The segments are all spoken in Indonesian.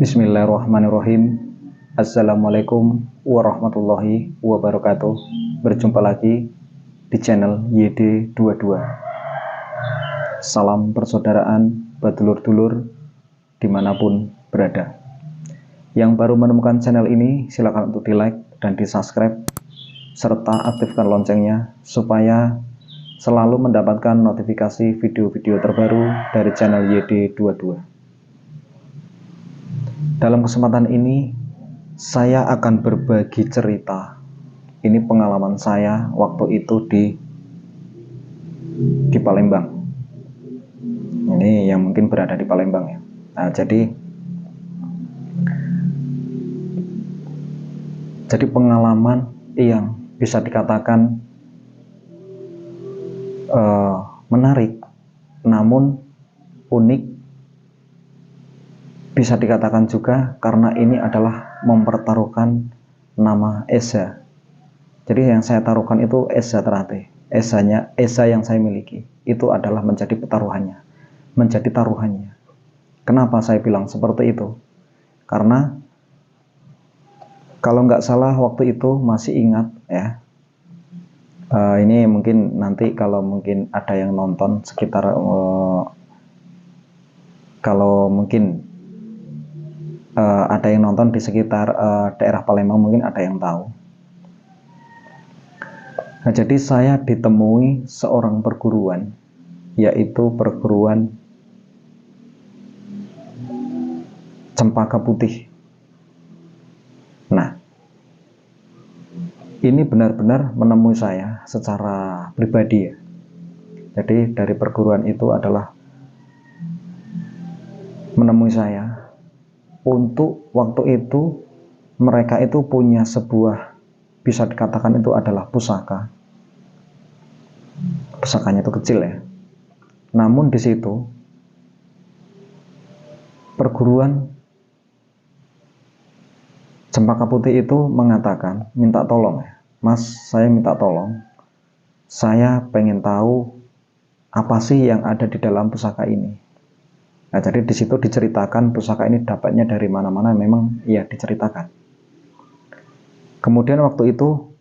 Bismillahirrahmanirrahim. Assalamualaikum warahmatullahi wabarakatuh. Berjumpa lagi di channel YD22. Salam persaudaraan badulur-dulur dimanapun berada. Yang baru menemukan channel ini silakan untuk di like dan di subscribe serta aktifkan loncengnya supaya selalu mendapatkan notifikasi video-video terbaru dari channel YD22. Dalam kesempatan ini, saya akan berbagi cerita. Ini pengalaman saya waktu itu di Palembang. Ini yang mungkin berada di Palembang ya. Nah, jadi pengalaman yang bisa dikatakan menarik, namun unik. Bisa dikatakan juga karena ini adalah mempertaruhkan nama Esa. Jadi yang saya taruhkan itu Esa Terate. Esa yang saya miliki itu adalah menjadi pertaruhannya, menjadi taruhannya. Kenapa saya bilang seperti itu? Karena kalau nggak salah waktu itu masih ingat ya. Ini mungkin nanti kalau mungkin ada yang nonton sekitar kalau mungkin ada yang nonton di sekitar daerah Palembang mungkin ada yang tahu. Nah, jadi saya ditemui seorang perguruan, yaitu perguruan Cempaka Putih. Nah, ini benar-benar menemui saya secara pribadi ya. Jadi dari perguruan itu adalah menemui saya. Untuk waktu itu mereka itu punya sebuah, bisa dikatakan itu adalah pusaka. Pusakanya itu kecil ya. Namun di situ perguruan Cempaka Putih itu mengatakan, minta tolong ya, Mas, saya minta tolong. Saya pengen tahu apa sih yang ada di dalam pusaka ini. Nah, jadi di situ diceritakan pusaka ini dapatnya dari mana-mana, memang ya diceritakan. Kemudian waktu itu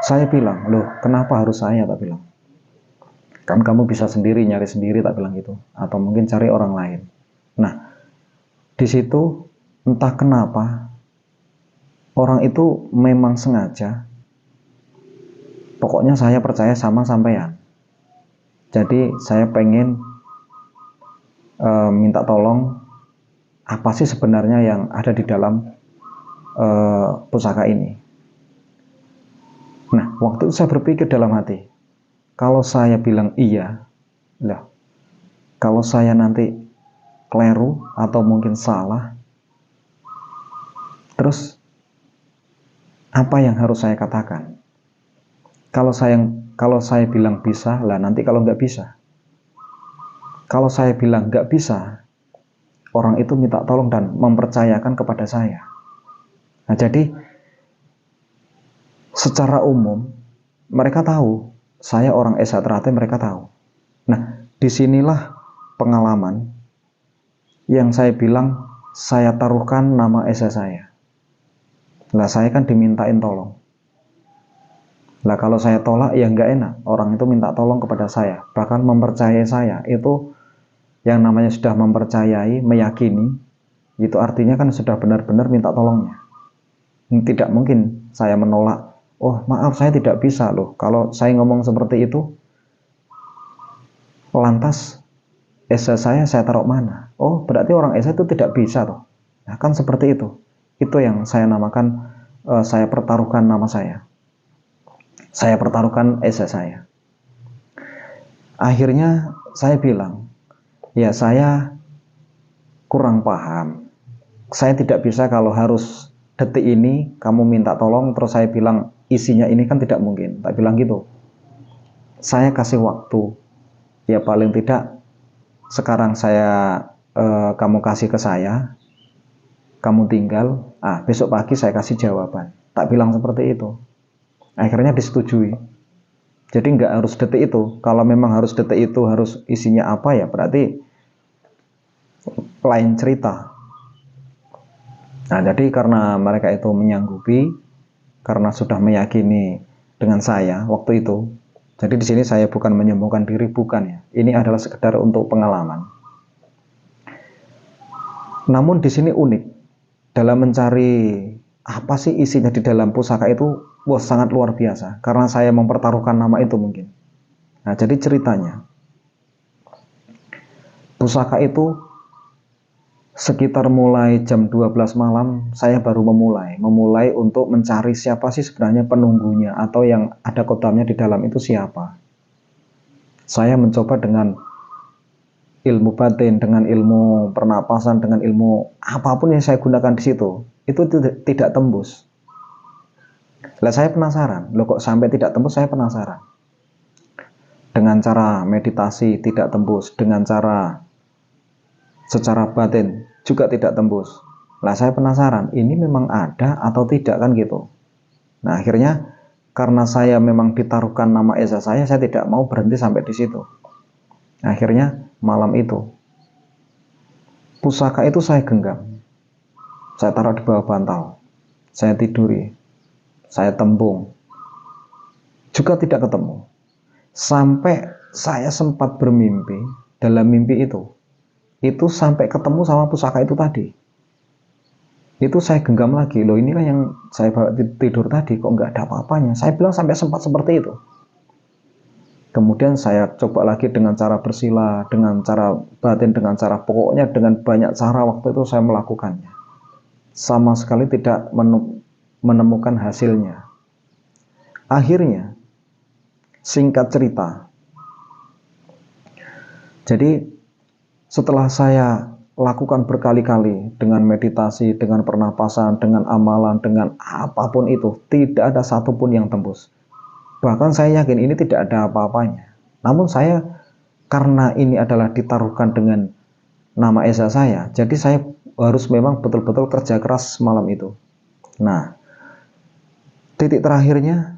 saya bilang, loh kenapa harus saya, tak bilang. Kan kamu bisa sendiri, nyari sendiri, tak bilang gitu. Atau mungkin cari orang lain. Nah, di situ entah kenapa orang itu memang sengaja. Pokoknya saya percaya sama sampean. Jadi saya pengen minta tolong apa sih sebenarnya yang ada di dalam pusaka ini. Nah, waktu itu saya berpikir dalam hati, kalau saya bilang iya, lah, kalau saya nanti keliru atau mungkin salah, terus apa yang harus saya katakan? Kalau saya bilang bisa, lah nanti kalau nggak bisa. Kalau saya bilang nggak bisa, orang itu minta tolong dan mempercayakan kepada saya. Nah, jadi secara umum mereka tahu saya orang Esa Terate, mereka tahu. Nah, disinilah pengalaman yang saya bilang saya taruhkan nama Esa saya. Lah saya kan dimintain tolong. Lah kalau saya tolak ya nggak enak. Orang itu minta tolong kepada saya, bahkan mempercayai saya. Itu yang namanya sudah mempercayai, meyakini, itu artinya kan sudah benar-benar minta tolongnya. Tidak mungkin saya menolak, oh maaf saya tidak bisa loh. Kalau saya ngomong seperti itu, lantas Esa saya taruh mana? Oh berarti orang Esa itu tidak bisa loh. Nah kan seperti itu. Itu yang saya namakan, saya pertaruhkan nama saya. Saya pertaruhkan Esa saya. Akhirnya saya bilang, ya saya kurang paham. Saya tidak bisa kalau harus detik ini kamu minta tolong terus saya bilang isinya ini, kan tidak mungkin. Tak bilang gitu. Saya kasih waktu. Ya paling tidak sekarang kamu kasih ke saya, kamu tinggal, besok pagi saya kasih jawaban. Tak bilang seperti itu. Akhirnya disetujui. Jadi nggak harus detik itu. Kalau memang harus detik itu, harus isinya apa ya berarti lain cerita. Nah, jadi karena mereka itu menyanggupi, karena sudah meyakini dengan saya waktu itu. Jadi di sini saya bukan menyombongkan diri, bukan ya. Ini adalah sekedar untuk pengalaman. Namun di sini unik dalam mencari apa sih isinya di dalam pusaka itu, wah sangat luar biasa. Karena saya mempertaruhkan nama itu mungkin. Nah, jadi ceritanya, pusaka itu sekitar mulai jam 12 malam saya baru memulai untuk mencari siapa sih sebenarnya penunggunya atau yang ada kodamnya di dalam itu siapa. Saya mencoba dengan ilmu batin, dengan ilmu pernapasan, dengan ilmu apapun yang saya gunakan di situ, itu tidak tembus. Lah saya penasaran, loh kok sampai tidak tembus, saya penasaran. Dengan cara meditasi tidak tembus, dengan cara secara batin juga tidak tembus. Lah saya penasaran, ini memang ada atau tidak kan gitu. Nah akhirnya karena saya memang ditaruhkan nama esa saya tidak mau berhenti sampai di situ. Akhirnya malam itu pusaka itu saya genggam, saya taruh di bawah bantal, saya tiduri, saya tembung, juga tidak ketemu. Sampai saya sempat bermimpi, dalam mimpi itu sampai ketemu sama pusaka itu tadi. Itu saya genggam lagi, loh inilah yang saya bawa tidur tadi, kok nggak ada apa-apanya. Saya bilang sampai sempat seperti itu. Kemudian saya coba lagi dengan cara bersila, dengan cara batin, dengan cara pokoknya dengan banyak cara waktu itu saya melakukannya. Sama sekali tidak menemukan hasilnya. Akhirnya, singkat cerita, jadi setelah saya lakukan berkali-kali dengan meditasi, dengan pernapasan, dengan amalan, dengan apapun itu, tidak ada satupun yang tembus. Bahkan saya yakin ini tidak ada apa-apanya. Namun saya, karena ini adalah ditaruhkan dengan nama esa saya, jadi saya harus memang betul-betul kerja keras malam itu. Nah, titik terakhirnya,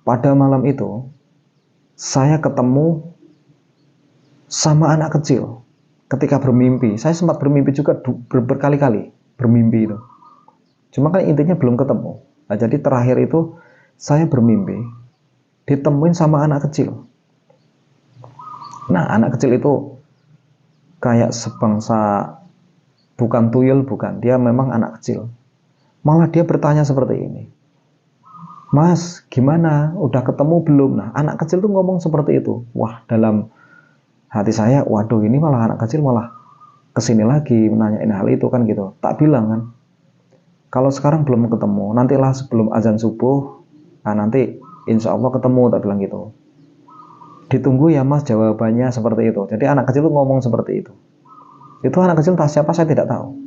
pada malam itu, saya ketemu sama anak kecil. Ketika bermimpi, saya sempat bermimpi juga berkali-kali, bermimpi itu. Cuma kan intinya belum ketemu. Nah, jadi terakhir itu, saya bermimpi, ditemuin sama anak kecil. Nah, anak kecil itu kayak sebangsa, bukan tuyul, bukan. Dia memang anak kecil. Malah dia bertanya seperti ini. Mas, gimana? Udah ketemu belum? Nah, anak kecil tuh ngomong seperti itu. Wah, dalam hati saya, waduh ini malah anak kecil malah kesini lagi menanyain hal itu kan gitu. Tak bilang kan, kalau sekarang belum ketemu, nantilah sebelum azan subuh, nah nanti insya Allah ketemu, tak bilang gitu. Ditunggu ya mas jawabannya seperti itu. Jadi anak kecil tuh ngomong seperti itu. Itu anak kecil entah siapa saya tidak tahu.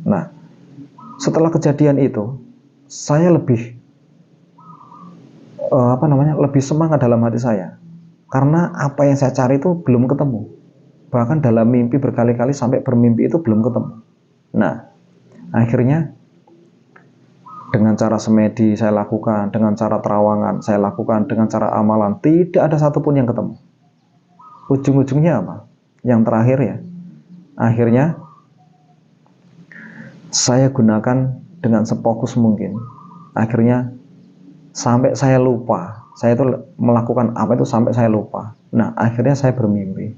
Nah, setelah kejadian itu, saya lebih lebih semangat dalam hati saya. Karena apa yang saya cari itu belum ketemu. Bahkan dalam mimpi berkali-kali sampai bermimpi itu belum ketemu. Nah, akhirnya dengan cara semedi saya lakukan, dengan cara terawangan saya lakukan, dengan cara amalan, tidak ada satupun yang ketemu. Ujung-ujungnya apa? Yang terakhir ya, akhirnya saya gunakan dengan sefokus mungkin. Akhirnya sampai saya lupa, saya itu melakukan apa itu sampai saya lupa. Nah, akhirnya saya bermimpi.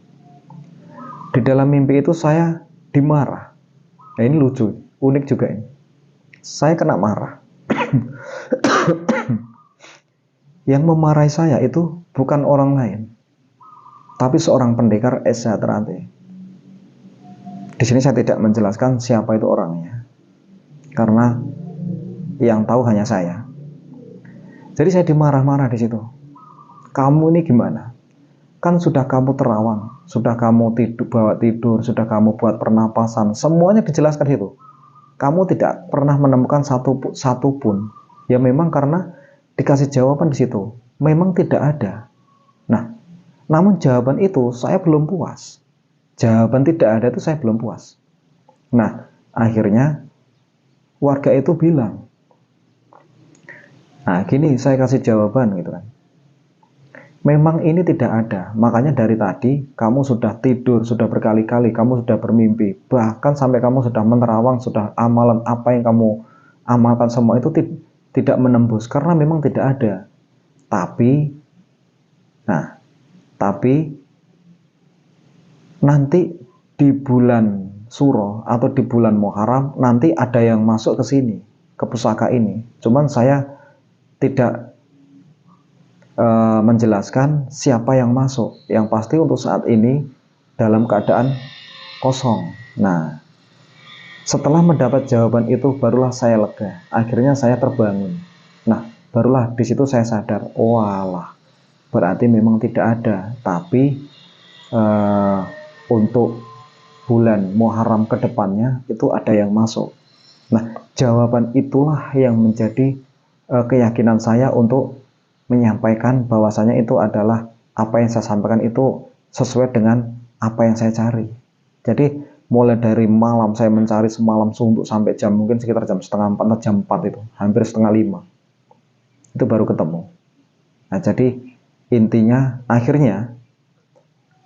Di dalam mimpi itu saya dimarah. Nah, ini lucu, unik juga ini. Saya kena marah. Yang memarahi saya itu bukan orang lain, tapi seorang pendekar Esa Trate. Di sini saya tidak menjelaskan siapa itu orangnya, karena yang tahu hanya saya. Jadi saya dimarah-marah di situ. Kamu ini gimana? Kan sudah kamu terawang, sudah kamu bawa tidur, sudah kamu buat pernapasan, semuanya dijelaskan itu. Kamu tidak pernah menemukan satu pun. Ya memang karena dikasih jawaban di situ, memang tidak ada. Nah, namun jawaban itu saya belum puas. Jawaban tidak ada itu saya belum puas. Nah, akhirnya warga itu bilang, nah gini saya kasih jawaban gitu kan. Memang ini tidak ada, makanya dari tadi kamu sudah tidur, sudah berkali-kali, kamu sudah bermimpi, bahkan sampai kamu sudah menerawang, sudah amalan apa yang kamu amalkan semua itu tidak menembus, karena memang tidak ada. Tapi, nah, tapi nanti di bulan Suro atau di bulan Muharram nanti ada yang masuk ke sini, ke pusaka ini. Cuman saya tidak menjelaskan siapa yang masuk. Yang pasti untuk saat ini dalam keadaan kosong. Nah, setelah mendapat jawaban itu barulah saya lega. Akhirnya saya terbangun. Nah, barulah di situ saya sadar, walah, berarti memang tidak ada. Tapi untuk bulan Muharram ke depannya itu ada yang masuk. Nah, jawaban itulah yang menjadi keyakinan saya untuk menyampaikan bahwasanya itu adalah apa yang saya sampaikan itu sesuai dengan apa yang saya cari. Jadi mulai dari malam saya mencari semalam suntuk sampai jam mungkin sekitar jam setengah 4 atau jam 4 itu, hampir setengah 5 itu baru ketemu. Nah, jadi intinya akhirnya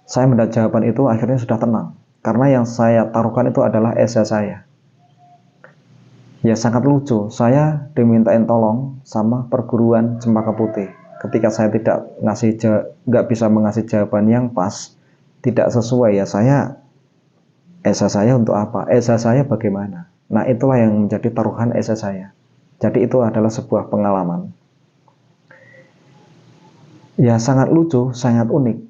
saya mendapat jawaban itu, akhirnya sudah tenang karena yang saya taruhkan itu adalah esa saya. Ya sangat lucu, saya dimintain tolong sama perguruan Cempaka Putih. Ketika saya nggak bisa mengasih jawaban yang pas, tidak sesuai, ya saya esa saya untuk apa? Esa saya bagaimana? Nah, itulah yang menjadi taruhan esa saya. Jadi itu adalah sebuah pengalaman. Ya sangat lucu, sangat unik.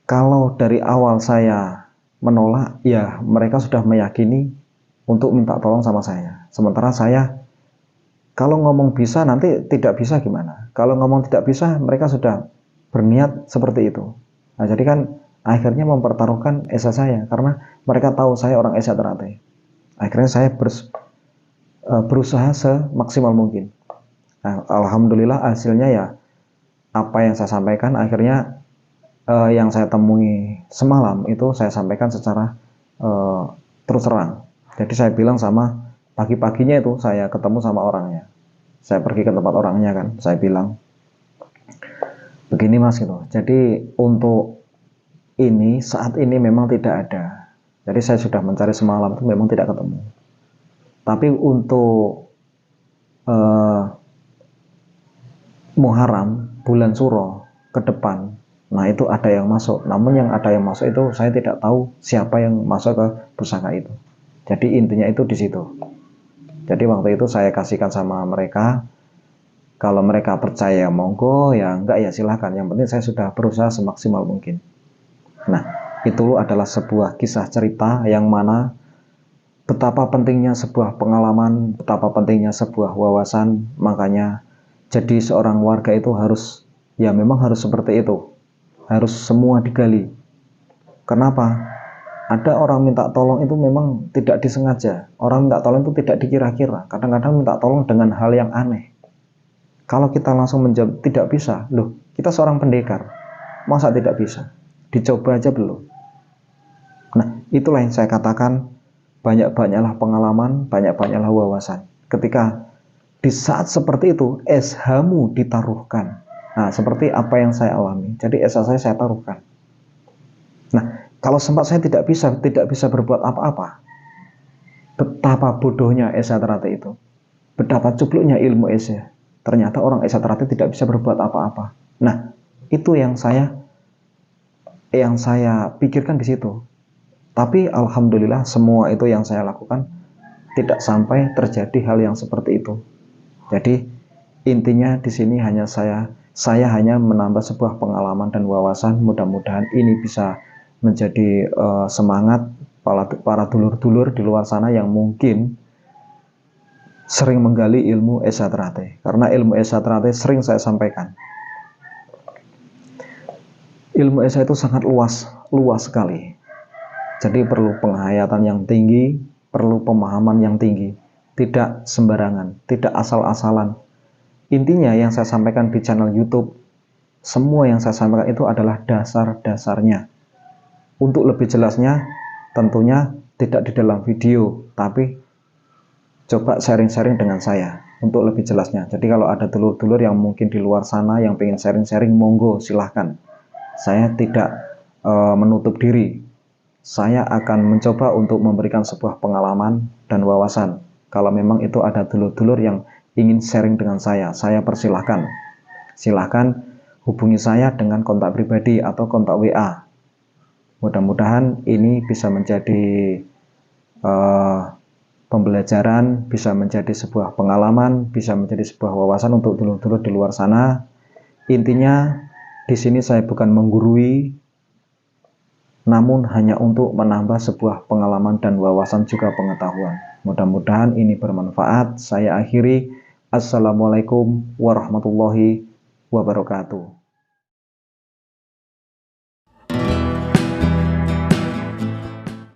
Kalau dari awal saya menolak, ya mereka sudah meyakini untuk minta tolong sama saya. Sementara saya kalau ngomong bisa nanti tidak bisa gimana? Kalau ngomong tidak bisa mereka sudah berniat seperti itu. Nah, jadi kan akhirnya mempertaruhkan esa saya karena mereka tahu saya orang esa Ternate. Akhirnya saya berusaha semaksimal mungkin. Nah, alhamdulillah hasilnya ya apa yang saya sampaikan akhirnya yang saya temui semalam itu saya sampaikan secara terus terang. Jadi saya bilang sama pagi-paginya itu saya ketemu sama orangnya. Saya pergi ke tempat orangnya kan, saya bilang begini mas gitu. Jadi untuk ini saat ini memang tidak ada. Jadi saya sudah mencari semalam itu memang tidak ketemu. Tapi untuk Muharram bulan Suro ke depan, nah itu ada yang masuk. Namun yang ada yang masuk itu saya tidak tahu siapa yang masuk ke pusaka itu. Jadi intinya itu di situ. Jadi waktu itu saya kasihkan sama mereka. Kalau mereka percaya monggo, ya enggak ya silahkan. Yang penting saya sudah berusaha semaksimal mungkin. Nah, itu adalah sebuah kisah cerita yang mana betapa pentingnya sebuah pengalaman, betapa pentingnya sebuah wawasan. Makanya jadi seorang warga itu harus, ya memang harus seperti itu. Harus semua digali. Kenapa? Ada orang minta tolong itu memang tidak disengaja. Orang minta tolong itu tidak dikira-kira. Kadang-kadang minta tolong dengan hal yang aneh. Kalau kita langsung menjawab tidak bisa, loh kita seorang pendekar, masa tidak bisa? Dicoba aja belum. Nah, itulah yang saya katakan, banyak-banyaklah pengalaman, banyak-banyaklah wawasan. Ketika di saat seperti itu, eshamu ditaruhkan. Nah, seperti apa yang saya alami. Jadi esa saya taruhkan. Nah, kalau sempat saya tidak bisa berbuat apa-apa. Betapa bodohnya esa Ternate itu. Betapa cupluknya ilmu esa. Ternyata orang esa Ternate tidak bisa berbuat apa-apa. Nah, itu yang saya pikirkan di situ. Tapi alhamdulillah semua itu yang saya lakukan tidak sampai terjadi hal yang seperti itu. Jadi intinya di sini hanya saya hanya menambah sebuah pengalaman dan wawasan. Mudah-mudahan ini bisa menjadi semangat para dulur-dulur di luar sana yang mungkin sering menggali ilmu esa Ternate. Karena ilmu esa Ternate sering saya sampaikan. Ilmu esa itu sangat luas sekali. Jadi perlu penghayatan yang tinggi, perlu pemahaman yang tinggi. Tidak sembarangan, tidak asal-asalan. Intinya yang saya sampaikan di channel YouTube, semua yang saya sampaikan itu adalah dasar-dasarnya. Untuk lebih jelasnya, tentunya tidak di dalam video, tapi coba sharing-sharing dengan saya. untuk lebih jelasnya. Jadi kalau ada dulur-dulur yang mungkin di luar sana yang pengen sharing-sharing, monggo silahkan. Saya tidak menutup diri. Saya akan mencoba untuk memberikan sebuah pengalaman dan wawasan. Kalau memang itu ada dulur-dulur yang ingin sharing dengan saya persilahkan. Silahkan hubungi saya dengan kontak pribadi atau kontak WA. Mudah-mudahan ini bisa menjadi pembelajaran, bisa menjadi sebuah pengalaman, bisa menjadi sebuah wawasan untuk dulur-dulur di luar sana. Intinya di sini saya bukan menggurui, namun hanya untuk menambah sebuah pengalaman dan wawasan juga pengetahuan. Mudah-mudahan ini bermanfaat. Saya akhiri. Assalamualaikum warahmatullahi wabarakatuh.